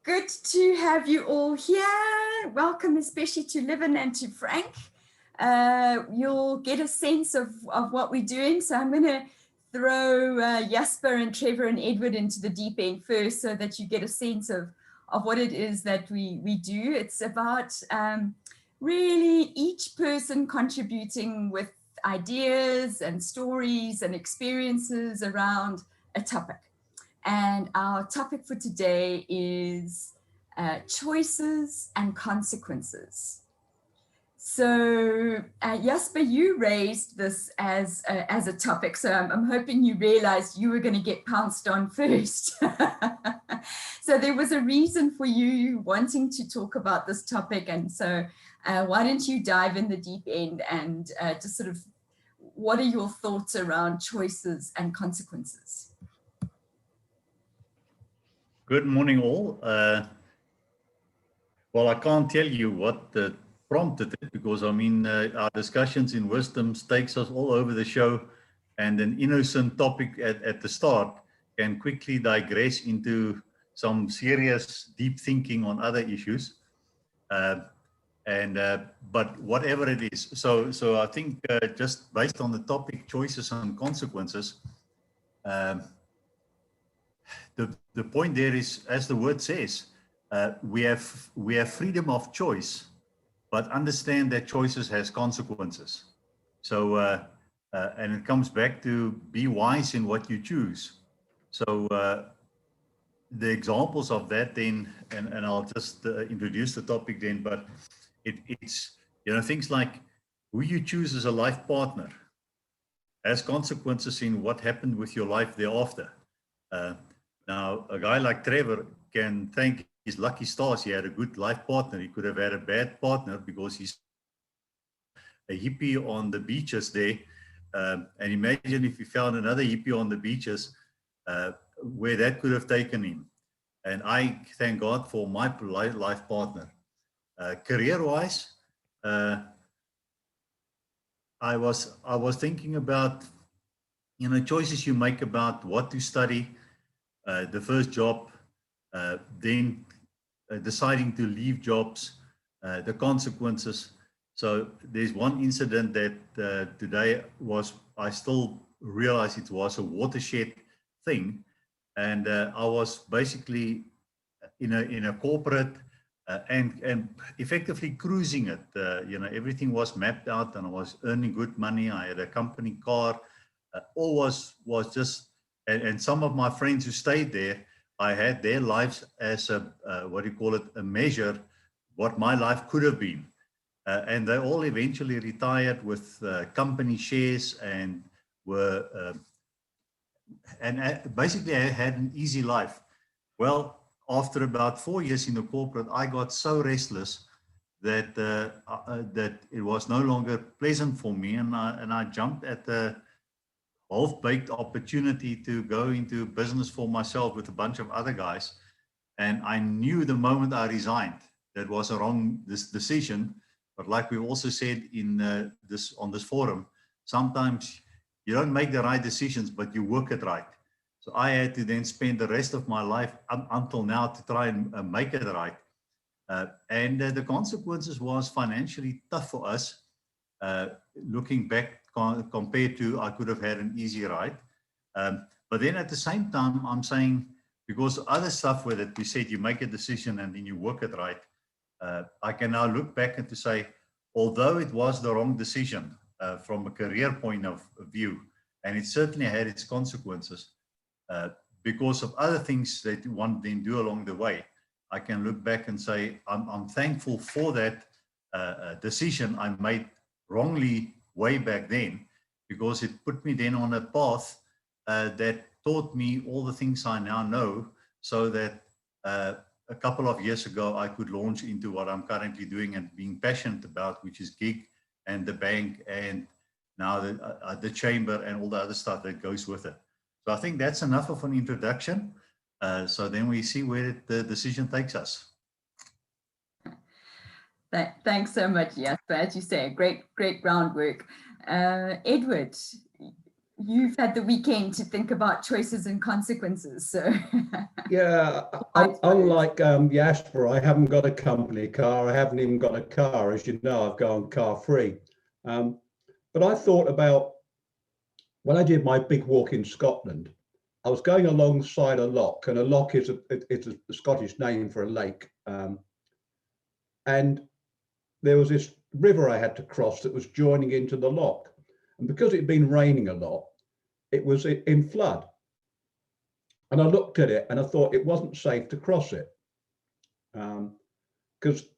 Good to have you all here. Welcome especially to Livin and to Frank. You'll get a sense of what we're doing. So I'm going to throw Jasper and Trevor and Edward into the deep end first so that you get a sense of what it is that we do. It's about really each person contributing with ideas and stories and experiences around a topic. And our topic for today is choices and consequences. So Jasper, you raised this as a topic, so I'm hoping you realized you were going to get pounced on first. So there was a reason for you wanting to talk about this topic, and so why don't you dive in the deep end and just sort of, what are your thoughts around choices and consequences? Good morning, all. Well, I can't tell you what prompted it, because I mean, our discussions in wisdom takes us all over the show, and an innocent topic at the start can quickly digress into some serious, deep thinking on other issues. But whatever it is, so I think just based on the topic, choices and consequences. The point there is, as the word says, we have freedom of choice, but understand that choices has consequences. So, and it comes back to be wise in what you choose. So the examples of that then, and I'll just introduce the topic then, but it's, you know, things like who you choose as a life partner has consequences in what happened with your life thereafter. Now, a guy like Trevor can thank his lucky stars he had a good life partner. He could have had a bad partner because he's a hippie on the beaches there. And imagine if he found another hippie on the beaches, where that could have taken him. And I thank God for my life partner. Career-wise, I was thinking about, you know, choices you make about what to study. The first job, then deciding to leave jobs, the consequences. So there's one incident that today I still realize it was a watershed thing. And I was basically in a corporate and effectively cruising it. You know, everything was mapped out and I was earning good money. I had a company car. All was just, and some of my friends who stayed there, I had their lives as a, what do you call it, a measure, what my life could have been. And they all eventually retired with company shares and were, basically I had an easy life. Well, after about 4 years in the corporate, I got so restless that that it was no longer pleasant for me, and I jumped at the half-baked opportunity to go into business for myself with a bunch of other guys. And I knew the moment I resigned that was a wrong decision. But like we also said in on this forum, sometimes you don't make the right decisions, but you work it right. So I had to then spend the rest of my life until now to try and make it right. And the consequences was financially tough for us. Looking back, compared to I could have had an easy ride. But then at the same time, I'm saying, because other stuff where that we said you make a decision and then you work it right, I can now look back and to say, although it was the wrong decision from a career point of view, and it certainly had its consequences, because of other things that one then do along the way, I can look back and say, I'm thankful for that decision I made wrongly way back then, because it put me then on a path that taught me all the things I now know, so that a couple of years ago I could launch into what I'm currently doing and being passionate about, which is gig and the bank and now the chamber and all the other stuff that goes with it. So I think that's enough of an introduction. So then we see where the decision takes us. Thanks so much, Jasper. As you say, great groundwork. Edward, you've had the weekend to think about choices and consequences. So Yeah, unlike Jasper, I haven't got a company car. I haven't even got a car. As you know, I've gone car free. But I thought about when I did my big walk in Scotland, I was going alongside a loch, and a loch is it's a Scottish name for a lake. And there was this river I had to cross that was joining into the loch. And because it had been raining a lot, it was in flood. And I looked at it and I thought it wasn't safe to cross it. Because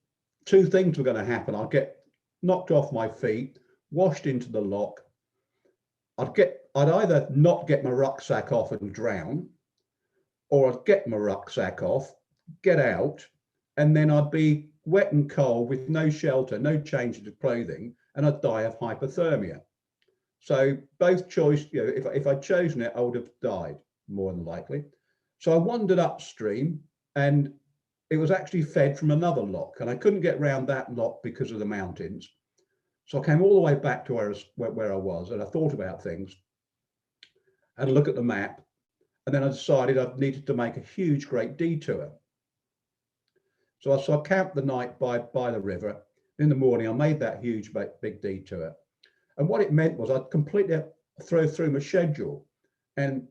two things were going to happen. I'd get knocked off my feet, washed into the loch. I'd either not get my rucksack off and drown, or I'd get my rucksack off, get out, and then I'd be wet and cold with no shelter, no change of clothing, and I'd die of hypothermia. So both choice, if I'd chosen it, I would have died more than likely. So I wandered upstream, and it was actually fed from another loch, and I couldn't get round that loch because of the mountains. So I came all the way back to where I was, and I thought about things, had a look at the map, and then I decided I needed to make a huge, great detour. So I camped the night by the river. In the morning, I made that huge, big detour. And what it meant was I'd completely throw through my schedule. And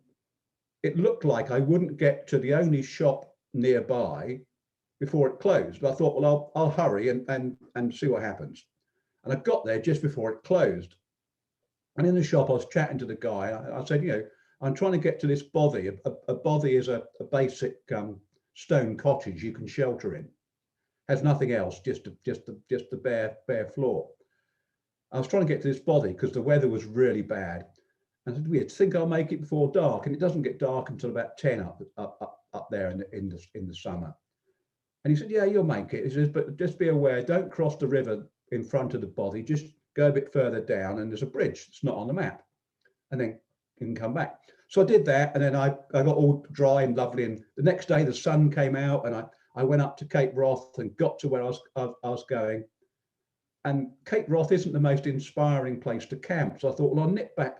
it looked like I wouldn't get to the only shop nearby before it closed. But I thought, well, I'll hurry and see what happens. And I got there just before it closed. And in the shop, I was chatting to the guy. I said, I'm trying to get to this bothy. A bothy is a basic stone cottage you can shelter in. Has nothing else, just the bare floor. I was trying to get to this bothy because the weather was really bad. And I said, "We think I'll make it before dark," and it doesn't get dark until about 10 up there in the summer. And he said, "Yeah, you'll make it." He says, "But just be aware, don't cross the river in front of the bothy. Just go a bit further down, and there's a bridge that's not on the map, and then you can come back." So I did that, and then I got all dry and lovely. And the next day, the sun came out, and I went up to Cape Wrath and got to where I was going. And Cape Wrath isn't the most inspiring place to camp. So I thought, well, I'll nip back.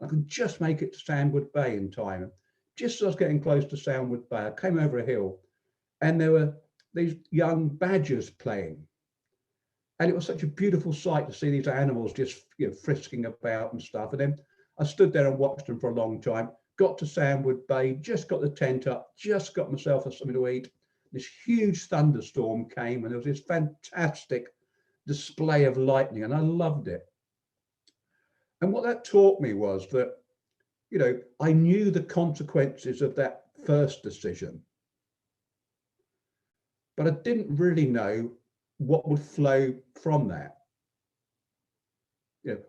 I can just make it to Sandwood Bay in time. And just as I was getting close to Sandwood Bay, I came over a hill, and there were these young badgers playing. And it was such a beautiful sight to see these animals just frisking about and stuff. And then I stood there and watched them for a long time, got to Sandwood Bay, just got the tent up, just got myself something to eat. This huge thunderstorm came, and there was this fantastic display of lightning, and I loved it. And what that taught me was that, I knew the consequences of that first decision, but I didn't really know what would flow from that.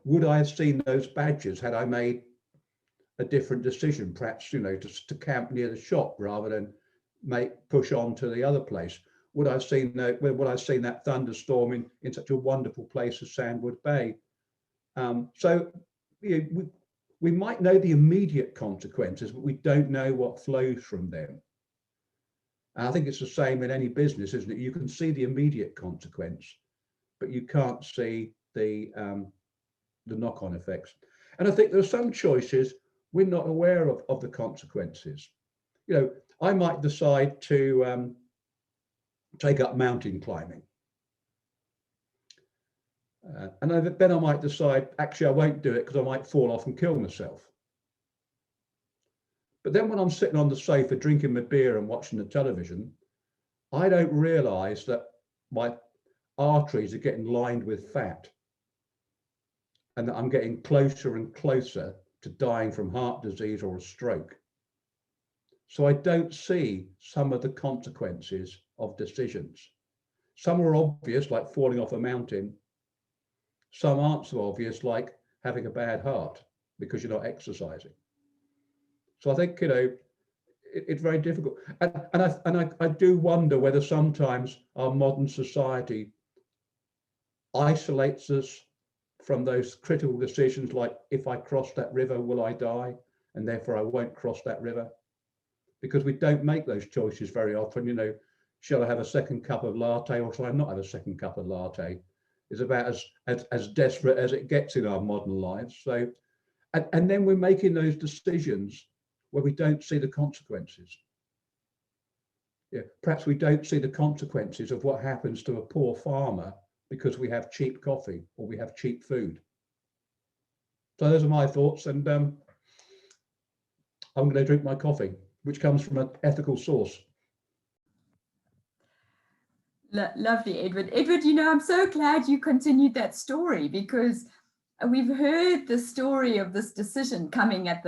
Would I have seen those badgers had I made a different decision, perhaps, to camp near the shop rather than push on to the other place? Would I have seen that thunderstorm in such a wonderful place as Sandwood Bay? So we might know the immediate consequences, but we don't know what flows from them. And I think it's the same in any business, isn't it? You can see the immediate consequence, but you can't see the knock-on effects. And I think there are some choices we're not aware of the consequences. I might decide to take up mountain climbing. And then I might decide, actually, I won't do it because I might fall off and kill myself. But then when I'm sitting on the sofa drinking my beer and watching the television, I don't realize that my arteries are getting lined with fat, and that I'm getting closer and closer to dying from heart disease or a stroke. So I don't see some of the consequences of decisions. Some are obvious, like falling off a mountain. Some aren't so obvious, like having a bad heart because you're not exercising. So I think, it's very difficult. And I do wonder whether sometimes our modern society isolates us from those critical decisions, like, if I cross that river, will I die? And therefore I won't cross that river. Because we don't make those choices very often. Shall I have a second cup of latte, or shall I not have a second cup of latte? It's about as desperate as it gets in our modern lives. So, And then we're making those decisions where we don't see the consequences. Yeah, perhaps we don't see the consequences of what happens to a poor farmer because we have cheap coffee or we have cheap food. So those are my thoughts, and I'm going to drink my coffee, which comes from an ethical source. Lovely, Edward. Edward, you know, I'm so glad you continued that story, because we've heard the story of this decision coming at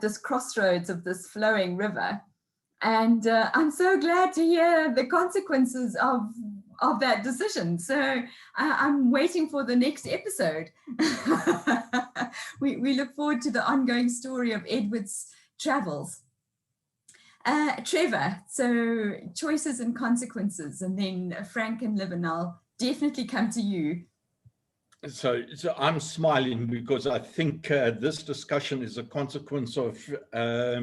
this crossroads of this flowing river. And I'm so glad to hear the consequences of that decision. So I'm waiting for the next episode. We look forward to the ongoing story of Edward's travels. Trevor, so choices and consequences, and then Frank and Liv, and I'll definitely come to you. So I'm smiling because I think this discussion is a consequence of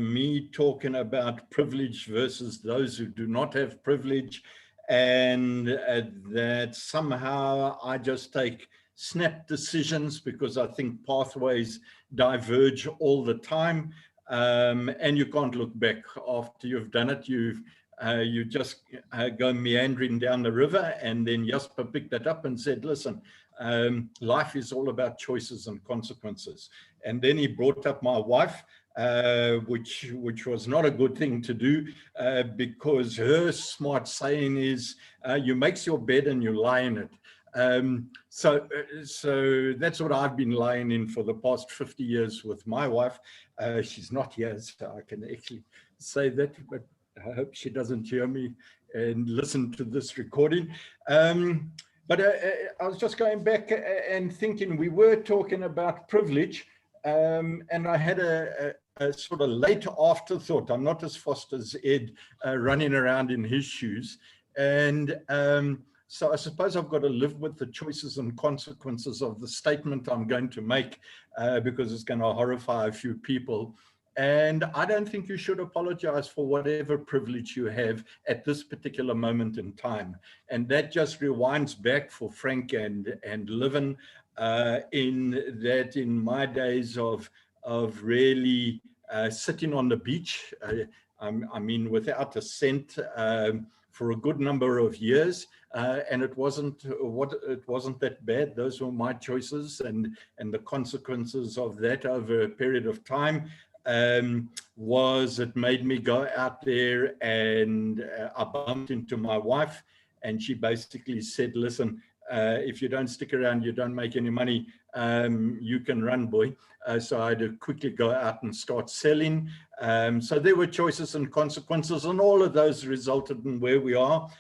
me talking about privilege versus those who do not have privilege, and that somehow I just take snap decisions because I think pathways diverge all the time. And you can't look back after you've done it. You just go meandering down the river, and then Jasper picked that up and said, listen, life is all about choices and consequences. And then he brought up my wife, which was not a good thing to do, because her smart saying is, you make your bed and you lie in it. So that's what I've been lying in for the past 50 years with my wife. She's not here, so I can actually say that, but I hope she doesn't hear me and listen to this recording. But I was just going back and thinking, we were talking about privilege, and I had a sort of late afterthought. I'm not as fast as Ed running around in his shoes. And so I suppose I've got to live with the choices and consequences of the statement I'm going to make, because it's going to horrify a few people. And I don't think you should apologize for whatever privilege you have at this particular moment in time. And that just rewinds back for Frank and Livin, in that in my days of really sitting on the beach, I mean, without a cent, for a good number of years, and it wasn't that bad. Those were my choices, and the consequences of that over a period of time was it made me go out there, and I bumped into my wife, and she basically said, listen, if you don't stick around, you don't make any money, you can run, boy. So I had to quickly go out and start selling. So there were choices and consequences, and all of those resulted in where we are,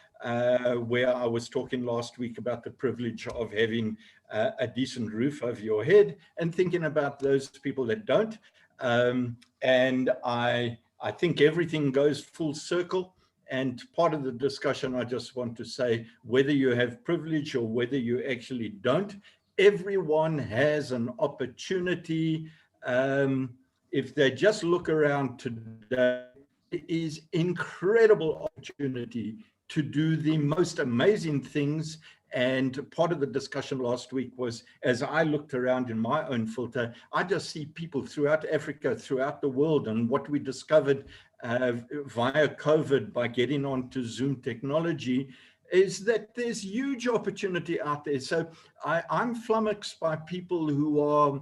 where I was talking last week about the privilege of having a decent roof over your head, and thinking about those people that don't. And I think everything goes full circle. And part of the discussion, I just want to say, whether you have privilege or whether you actually don't, everyone has an opportunity. If they just look around today, it is incredible opportunity to do the most amazing things. And part of the discussion last week was, as I looked around in my own filter, I just see people throughout Africa, throughout the world. And what we discovered via COVID by getting onto Zoom technology is that there's huge opportunity out there. So I'm flummoxed by people who are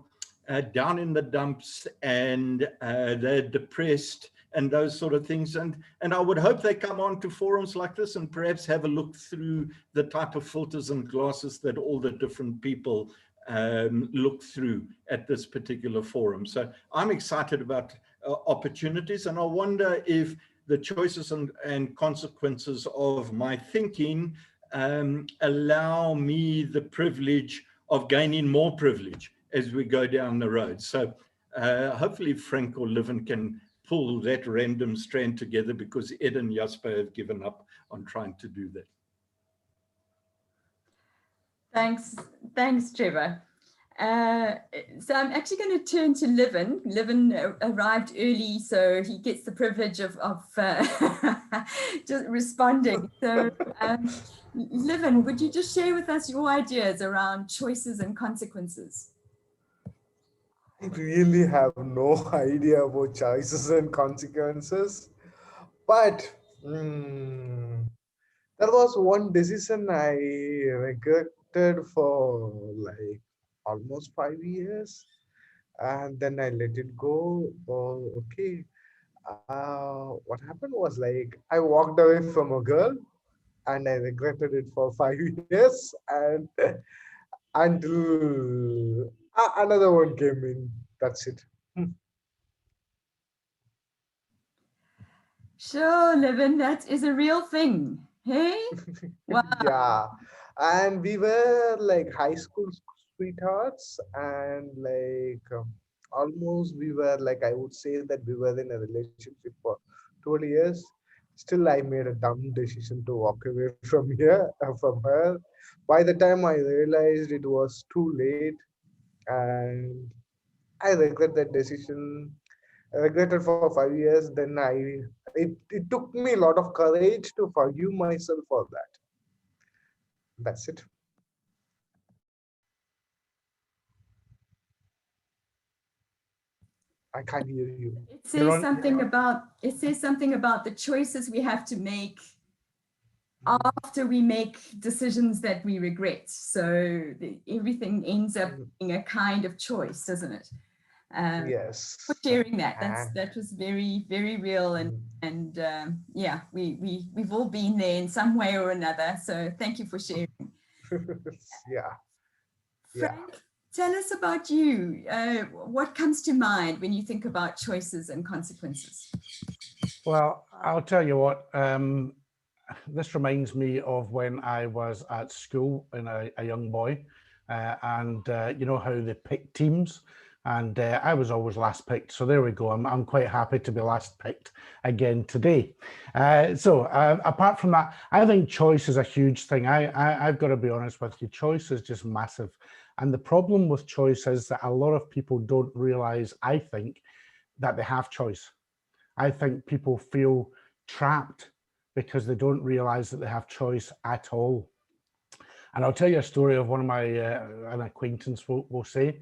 down in the dumps, and they're depressed and those sort of things. And I would hope they come on to forums like this and perhaps have a look through the type of filters and glasses that all the different people look through at this particular forum. So I'm excited about opportunities, and I wonder if the choices and consequences of my thinking allow me the privilege of gaining more privilege as we go down the road. So hopefully Frank or Livin can pull that random strand together, because Ed and Jasper have given up on trying to do that. Thanks, Trevor. So I'm actually going to turn to Livin. Livin arrived early, so he gets the privilege of just responding. So Livin, would you just share with us your ideas around choices and consequences? really have no idea about choices and consequences. But mm, there was one decision I regretted for like almost 5 years, and then I let it go. Oh, okay. What happened was like I walked away from a girl, and I regretted it for 5 years, and until another one came in. That's it. Sure, Levin, that is a real thing. Hey? Wow. Yeah, and we were like high school sweethearts, and like almost we were like, I would say that we were in a relationship for 12 years. Still, I made a dumb decision to walk away from here, from her. By the time I realized it was too late, and I regret that decision. I regretted for 5 years. Then it took me a lot of courage to forgive myself for that. That's it. I can't hear you. It You're says on. something about the choices we have to make after we make decisions that we regret. So everything ends up being a kind of choice, doesn't it? Yes. For sharing that. And That was very, very real, and yeah, we've all been there in some way or another. So thank you for sharing. yeah, yeah. Frank, tell us about you. What comes to mind when you think about choices and consequences? Well, I'll tell you what, this reminds me of when I was at school and a young boy, and you know how they pick teams, and I was always last picked. So there we go. I'm quite happy to be last picked again today. Apart from that, I think choice is a huge thing. I've got to be honest with you. Choice is just massive. And the problem with choice is that a lot of people don't realize, I think, that they have choice. I think people feel trapped because they don't realize that they have choice at all. And I'll tell you a story of one of my, an acquaintance will say,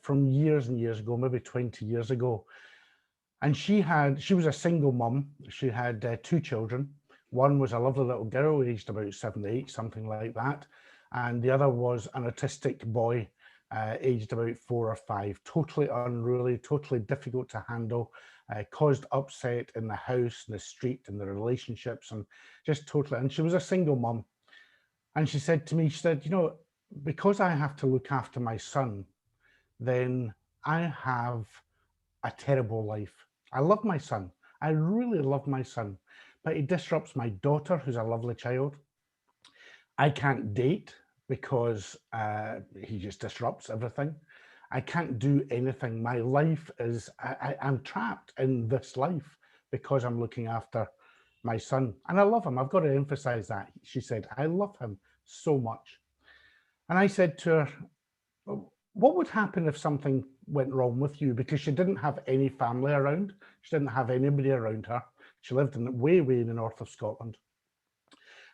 from years and years ago, maybe 20 years ago. And she was a single mum. She had 2 children. One was a lovely little girl, aged about 7 to 8, something like that. And the other was an autistic boy, aged about 4 or 5, totally unruly, totally difficult to handle, caused upset in the house, in the street, in the relationships, and just totally. And she was a single mum. And she said to me, she said, you know, because I have to look after my son, then I have a terrible life. I love my son. I really love my son, but he disrupts my daughter, who's a lovely child. I can't date because he just disrupts everything. I can't do anything. My life is, I'm trapped in this life because I'm looking after my son. And I love him. I've got to emphasize that. She said, I love him so much. And I said to her, well, what would happen if something went wrong with you? Because she didn't have any family around. She didn't have anybody around her. She lived in way in the north of Scotland.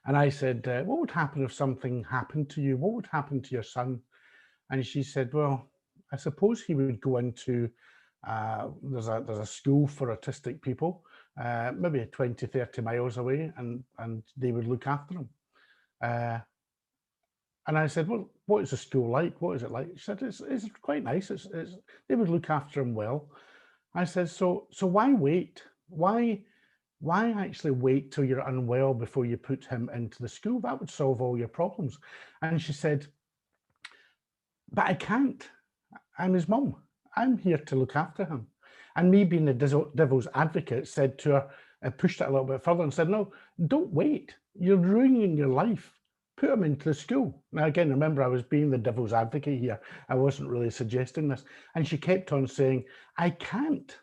And I said, what would happen if something happened to you? What would happen to your son? And she said, well, I suppose he would go into, there's a school for autistic people, maybe 20, 30 miles away, and they would look after him. And I said, well, what is the school like? What is it like? She said, it's quite nice. They would look after him well. I said, so why wait? Why actually wait till you're unwell before you put him into the school? That would solve all your problems. And she said, but I can't. I'm his mum. I'm here to look after him. And me being the devil's advocate said to her, I pushed it a little bit further and said, no, don't wait. You're ruining your life. Put him into the school. Now, again, remember, I was being the devil's advocate here. I wasn't really suggesting this. And she kept on saying, I can't.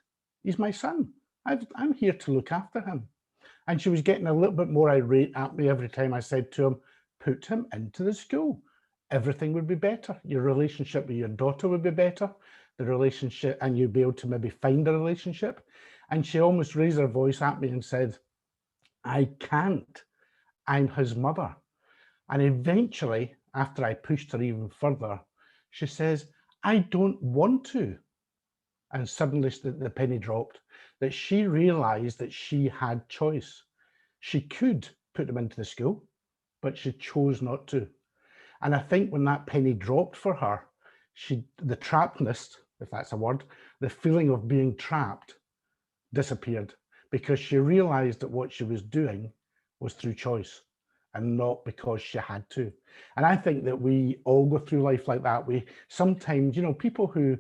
He's my son. I'm here to look after him. And she was getting a little bit more irate at me every time I said to him, put him into the school. Everything would be better. Your relationship with your daughter would be better. The relationship, and you'd be able to maybe find a relationship. And she almost raised her voice at me and said, I can't. I'm his mother. And eventually, after I pushed her even further, she says, I don't want to. and suddenly the penny dropped, that she realized that she had choice. She could put them into the school, but she chose not to. And I think when that penny dropped for her, the trappedness, if that's a word, the feeling of being trapped disappeared, because she realized that what she was doing was through choice and not because she had to. And I think that we all go through life like that. We sometimes, you know, people who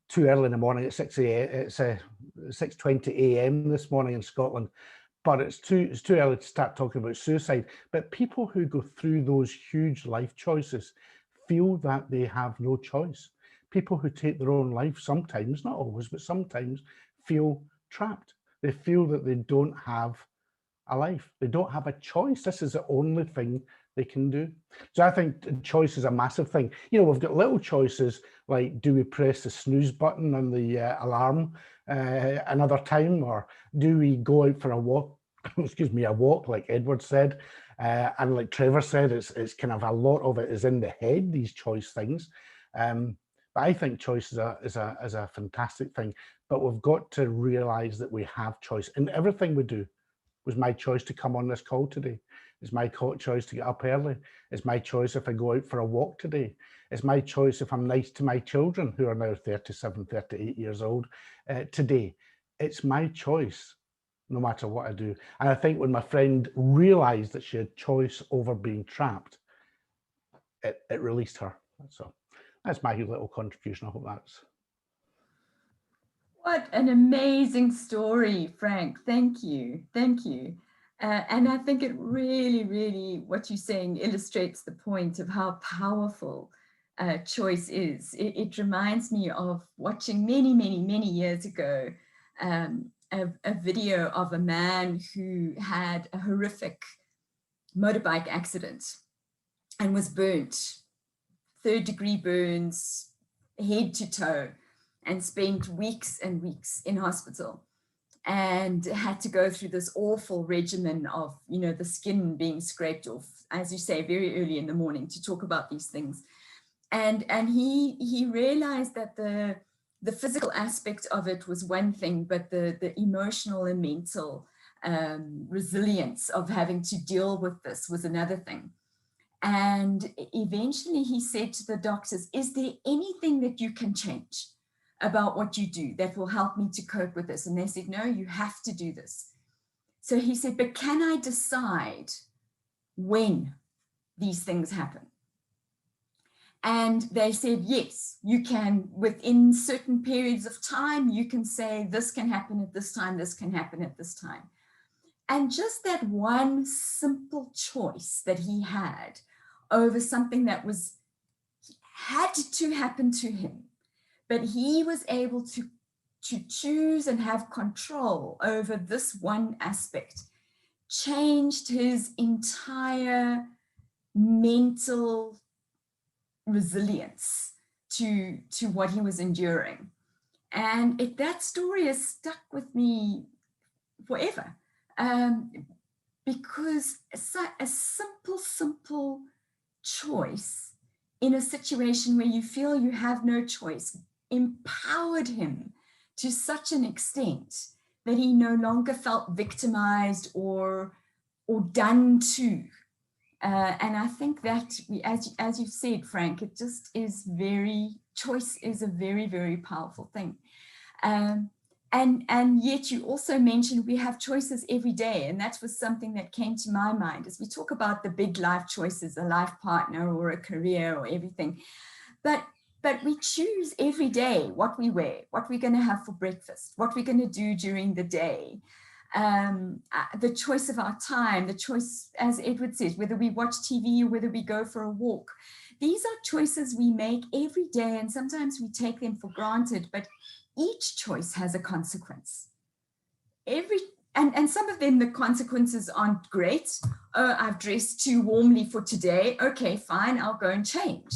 too early in the morning at 6 a.m. It's 6:20 a.m. this morning in Scotland, but it's too early to start talking about suicide. But people who go through those huge life choices feel that they have no choice. People who take their own life sometimes, not always, but sometimes, feel trapped. They feel that they don't have a life. They don't have a choice. This is the only thing they can do. So I think choice is a massive thing. You know, we've got little choices like, do we press the snooze button on the alarm another time, or do we go out for a walk? Excuse me, a walk, like Edward said, and like Trevor said, it's kind of a lot of it is in the head. These choice things. But I think choice is a fantastic thing. But we've got to realize that we have choice in everything we do. Was my choice to come on this call today. It's my choice to get up early. It's my choice if I go out for a walk today. It's my choice if I'm nice to my children, who are now 37, 38 years old today. It's my choice, no matter what I do. And I think when my friend realized that she had choice over being trapped, it released her. So that's my little contribution. I hope that's... What an amazing story, Frank. Thank you. Thank you. And I think it really, really, what you're saying illustrates the point of how powerful choice is. It reminds me of watching many, many, many years ago, a video of a man who had a horrific motorbike accident and was burnt, third-degree burns, head to toe, and spent weeks and weeks in hospital, and had to go through this awful regimen of, you know, the skin being scraped off, as you say, very early in the morning to talk about these things. And he realized that the physical aspect of it was one thing, but the emotional and mental resilience of having to deal with this was another thing. And eventually he said to the doctors, is there anything that you can change about what you do that will help me to cope with this? And they said, no, you have to do this. So he said, but can I decide when these things happen? And they said, yes, you can. Within certain periods of time, you can say this can happen at this time, this can happen at this time. And just that one simple choice that he had over something that had to happen to him, but he was able to choose and have control over this one aspect, changed his entire mental resilience to what he was enduring. And that story has stuck with me forever, because a simple choice in a situation where you feel you have no choice empowered him to such an extent that he no longer felt victimized or done to. And I think that, as you've said, Frank, it just is choice is a very, very powerful thing. And yet you also mentioned we have choices every day. And that was something that came to my mind as we talk about the big life choices, a life partner or a career or everything. But we choose every day what we wear, what we're going to have for breakfast, what we're going to do during the day. The choice of our time, the choice, as Edward says, whether we watch TV or whether we go for a walk. These are choices we make every day, and sometimes we take them for granted, but each choice has a consequence. And some of them, the consequences aren't great. Oh, I've dressed too warmly for today. Okay, fine, I'll go and change.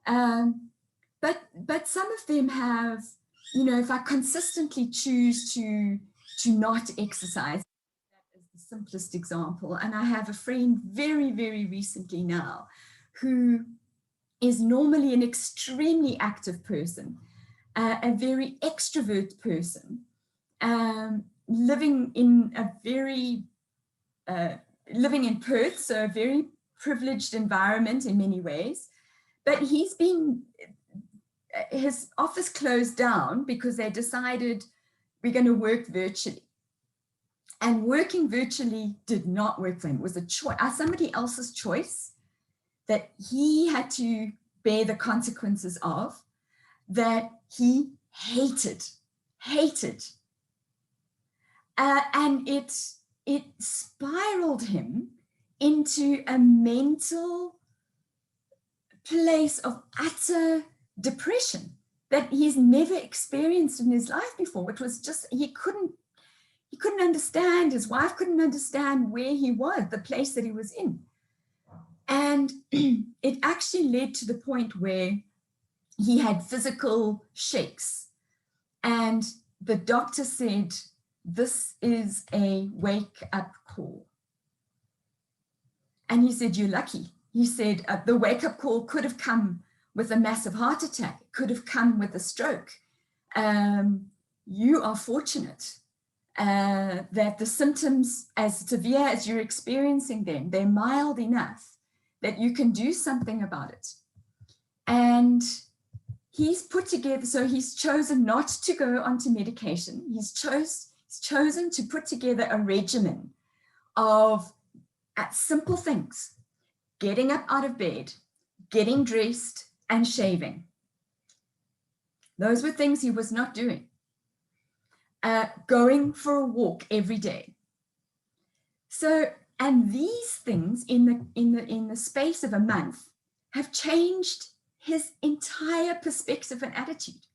But some of them have, you know, if I consistently choose to not exercise, that is the simplest example. And I have a friend very, very recently now who is normally an extremely active person. a very extrovert person, living in a very, living in Perth, so a very privileged environment in many ways. But he's been, his office closed down because they decided we're going to work virtually. And working virtually did not work for him. It was a choice, somebody else's choice that he had to bear the consequences of, that he hated. And it spiraled him into a mental place of utter depression that he's never experienced in his life before, which was just, he couldn't understand, his wife couldn't understand where he was, the place that he was in. And it actually led to the point where he had physical shakes. And the doctor said, this is a wake-up call. And he said, you're lucky. He said, the wake-up call could have come with a massive heart attack, could have come with a stroke. You are fortunate that the symptoms, as severe as you're experiencing them, they're mild enough that you can do something about it. And he's put together, so he's chosen not to go onto medication. He's chosen to put together a regimen of simple things: getting up out of bed, getting dressed, and shaving. Those were things he was not doing. Going for a walk every day. So, and these things in the space of a month have changed his entire perspective and attitude.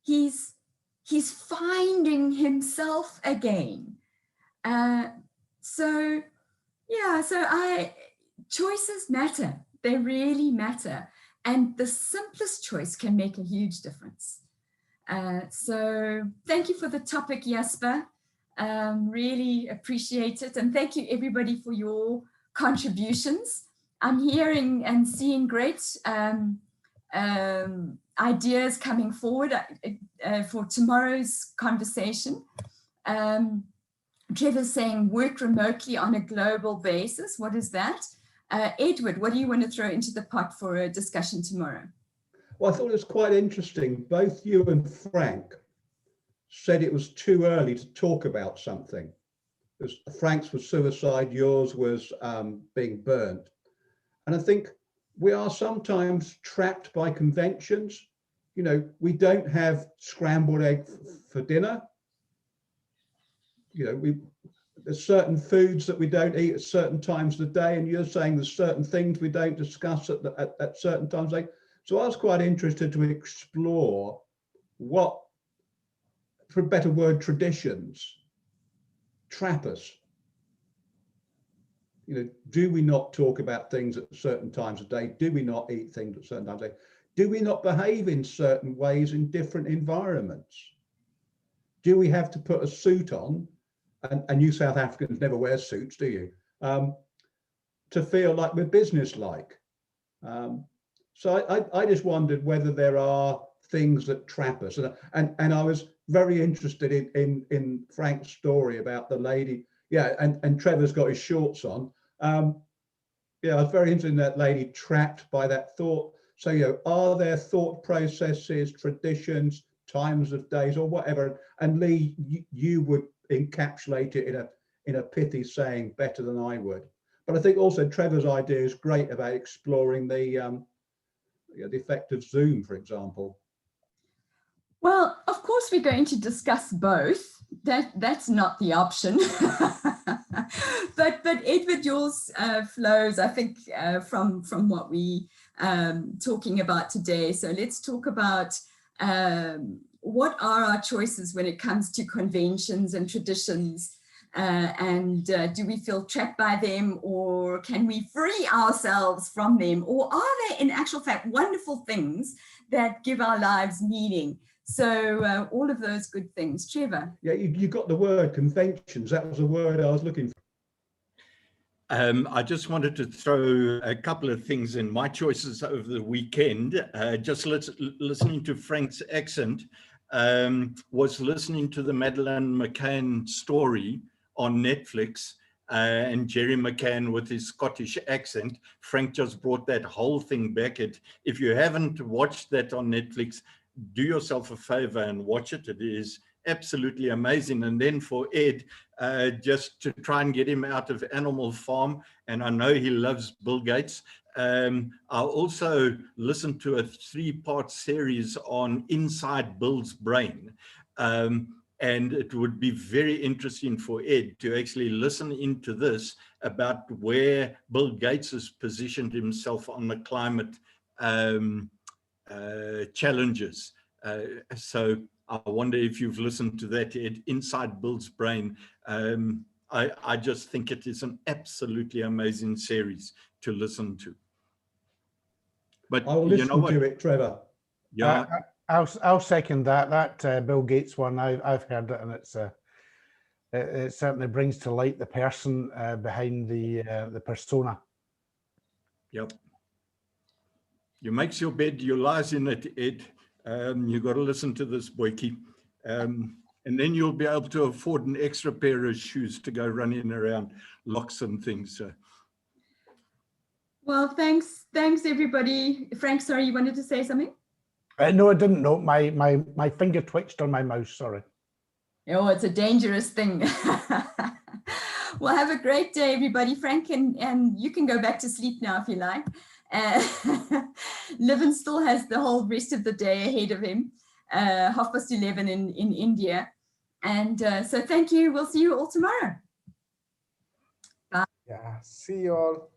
He's finding himself again. So choices matter. They really matter. And the simplest choice can make a huge difference. So thank you for the topic, Jasper. Really appreciate it. And thank you everybody for your contributions. I'm hearing and seeing great ideas coming forward for tomorrow's conversation. Trevors saying work remotely on a global basis. What is that? Edward, what do you want to throw into the pot for a discussion tomorrow? Well, I thought it was quite interesting. Both you and Frank said it was too early to talk about something. Frank's was suicide, yours was being burnt. And I think we are sometimes trapped by conventions. You know, we don't have scrambled egg for dinner. You know, there's certain foods that we don't eat at certain times of the day, and you're saying there's certain things we don't discuss at certain times. So I was quite interested to explore what, for a better word, traditions trap us. You know, do we not talk about things at certain times of day? Do we not eat things at certain times of day? Do we not behave in certain ways in different environments? Do we have to put a suit on? And you South Africans never wear suits, do you? To feel like we're businesslike. So I just wondered whether there are things that trap us. And I was very interested in Frank's story about the lady. Yeah, and Trevor's got his shorts on. Yeah, I was very interested in that lady trapped by that thought. So, you know, are there thought processes, traditions, times of days, or whatever? And Lee, you would encapsulate it in a pithy saying better than I would. But I think also Trevor's idea is great about exploring the effect of Zoom, for example. Well, of course, we're going to discuss both. That's not the option. but Edward, yours flows, I think, from what we talking about today. So let's talk about what are our choices when it comes to conventions and traditions, and do we feel trapped by them, or can we free ourselves from them, or are they in actual fact wonderful things that give our lives meaning? So all of those good things. Trevor? Yeah, you got the word conventions. That was a word I was looking I just wanted to throw a couple of things in. My choices over the weekend, just listening to Frank's accent, was listening to the Madeleine McCann story on Netflix, and Jerry McCann with his Scottish accent. Frank just brought that whole thing back. If you haven't watched that on Netflix, do yourself a favor and watch it. It is absolutely amazing. And then for Ed, just to try and get him out of Animal Farm, and I know he loves Bill Gates. I also listened to a 3-part series on Inside Bill's Brain. And it would be very interesting for Ed to actually listen into this about where Bill Gates has positioned himself on the climate challenges. So I wonder if you've listened to that, Ed, Inside Bill's Brain. I just think it is an absolutely amazing series to listen to. But I will listen to it, Trevor. Yeah. I'll second that. That Bill Gates one, I've heard it, and it certainly brings to light the person behind the persona. Yep. You makes your bed, you lies in it, Ed. You got to listen to this, boykie. And then you'll be able to afford an extra pair of shoes to go running around locks and things. So. Well, thanks everybody. Frank, sorry, you wanted to say something? No, I didn't know. My finger twitched on my mouse, sorry. Oh, it's a dangerous thing. Well, have a great day, everybody. Frank, and you can go back to sleep now if you like. Livin still has the whole rest of the day ahead of him, 11:30 in India. And so thank you. We'll see you all tomorrow. Bye. Yeah, see you all.